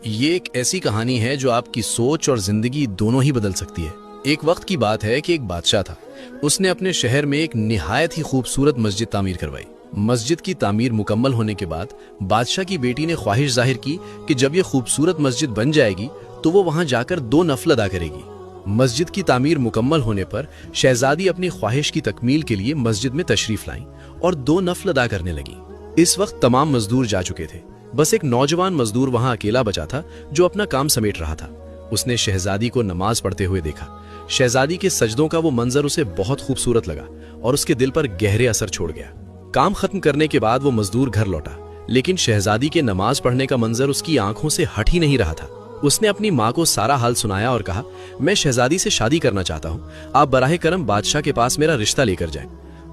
ये एक ऐसी कहानी है जो आपकी सोच और जिंदगी दोनों ही बदल सकती है। एक वक्त की बात है कि एक बादशाह था। उसने अपने शहर में एक निहायत ही खूबसूरत मस्जिद तामीर करवाई। मस्जिद की तामीर मुकम्मल होने के बाद बादशाह की बेटी ने ख्वाहिश जाहिर की कि जब ये खूबसूरत मस्जिद बन जाएगी तो वो वहां जाकर 2 नफल अदा करेगी। मस्जिद की तामीर मुकम्मल होने पर शहजादी अपनी ख्वाहिश की तकमील के लिए मस्जिद में तशरीफ लाईं और 2 नफल अदा करने लगी। इस वक्त तमाम मजदूर जा चुके थे। बस एक नौजवान मजदूर वहां अकेला बचा था जो अपना काम समेट रहा था। उसने शहजादी को नमाज पढ़ते हुए देखा। शहजादी के सजदों का वो मंजर उसे बहुत खूबसूरत लगा और उसके दिल पर गहरे असर छोड़ गया। काम खत्म करने के बाद वो मजदूर घर लौटा, लेकिन शहजादी के नमाज पढ़ने का मंजर उसकी आंखों से हट ही नहीं रहा था। उसने अपनी माँ को सारा हाल सुनाया और कहा, मैं शहजादी से शादी करना चाहता हूँ, आप बराहे करम बादशाह के पास मेरा रिश्ता लेकर जाएं।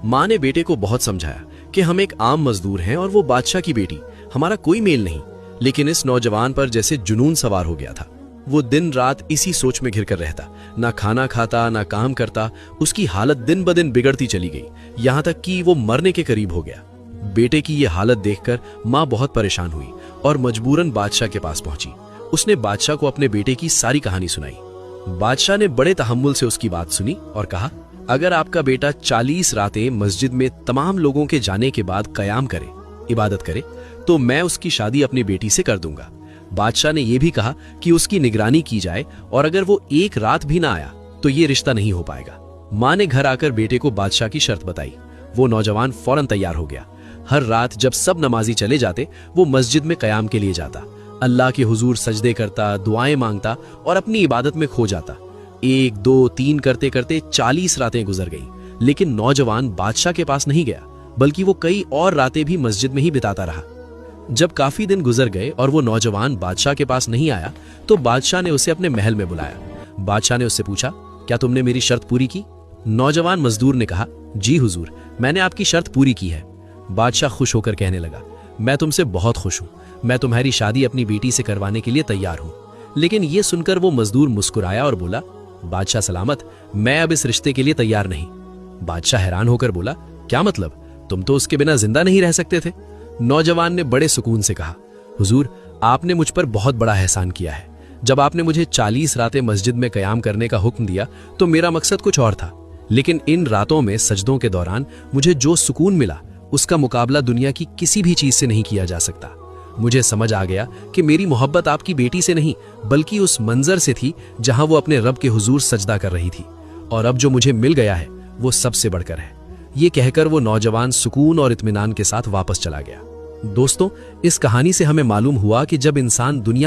माँ ने बेटे को बहुत समझाया कि हम एक आम मजदूर हैं और वो बादशाह की बेटी, हमारा कोई मेल नहीं। लेकिन इस नौजवान पर जैसे जुनून सवार हो गया था। वो दिन रात इसी सोच में घिरकर रहता, ना खाना खाता ना काम करता। उसकी हालत दिन ब दिन बिगड़ती चली गई, यहाँ तक कि वो मरने के करीब हो गया। बेटे की ये हालत देखकर माँ बहुत परेशान हुई और मजबूरन बादशाह के पास पहुंची। उसने बादशाह को अपने बेटे की सारी कहानी सुनाई। बादशाह ने बड़े तहम्मुल से उसकी बात सुनी और कहा, अगर आपका बेटा 40 रातें मस्जिद में तमाम लोगों के जाने के बाद कयाम करे, इबादत करे, तो मैं उसकी शादी अपनी बेटी से कर दूंगा। बादशाह ने यह भी कहा कि उसकी निगरानी की जाए और अगर वो एक रात भी ना आया तो ये रिश्ता नहीं हो पाएगा। माँ ने घर आकर बेटे को बादशाह की शर्त बताई। वो नौजवान फौरन तैयार हो गया। हर रात जब सब नमाजी चले जाते वो मस्जिद में कयाम के लिए जाता, अल्लाह के हुजूर सजदे करता, दुआएं मांगता और अपनी इबादत में खो जाता। 1, 2, 3 करते करते 40 रातें गुजर गई, लेकिन नौजवान बादशाह के पास नहीं गया, बल्कि वो कई और रातें भी मस्जिद में ही बिताता रहा। जब काफी दिन गुजर गए और वो नौजवान बादशाह के पास नहीं आया तो बादशाह ने उसे अपने महल में बुलाया। बादशाह ने उससे पूछा, क्या तुमने मेरी शर्त पूरी की? नौजवान मजदूर ने कहा, जी हुजूर, मैंने आपकी शर्त पूरी की है। बादशाह खुश होकर कहने लगा, मैं तुमसे बहुत खुश हूं, मैं तुम्हारी शादी अपनी बेटी से करवाने के लिए तैयार हूं। लेकिन यह सुनकर वो मजदूर मुस्कुराया और बोला, बादशाह सलामत, मैं अब इस रिश्ते के लिए तैयार नहीं। बादशाह हैरान होकर बोला, क्या मतलब? तुम तो उसके बिना जिंदा नहीं रह सकते थे। नौजवान ने बड़े सुकून से कहा, हुजूर, आपने मुझ पर बहुत बड़ा एहसान किया है। जब आपने मुझे 40 रातें मस्जिद में कयाम करने का हुक्म दिया तो मेरा मकसद कुछ और था, लेकिन इन रातों में सजदों के दौरान मुझे जो सुकून मिला उसका मुकाबला दुनिया की किसी भी चीज से नहीं किया जा सकता। मुझे समझ आ गया कि मेरी मोहब्बत आपकी बेटी से नहीं बल्कि उस मंजर से थी जहां वो अपने रब के हुजूर सजदा कर रही थी, और अब जो मुझे मिल गया है वो सबसे बढ़कर है। ये कहकर वो नौजवान सुकून और इत्मीनान के साथ वापस चला गया। दोस्तों, इस कहानी से हमें मालूम हुआ कि जब इंसान दुनिया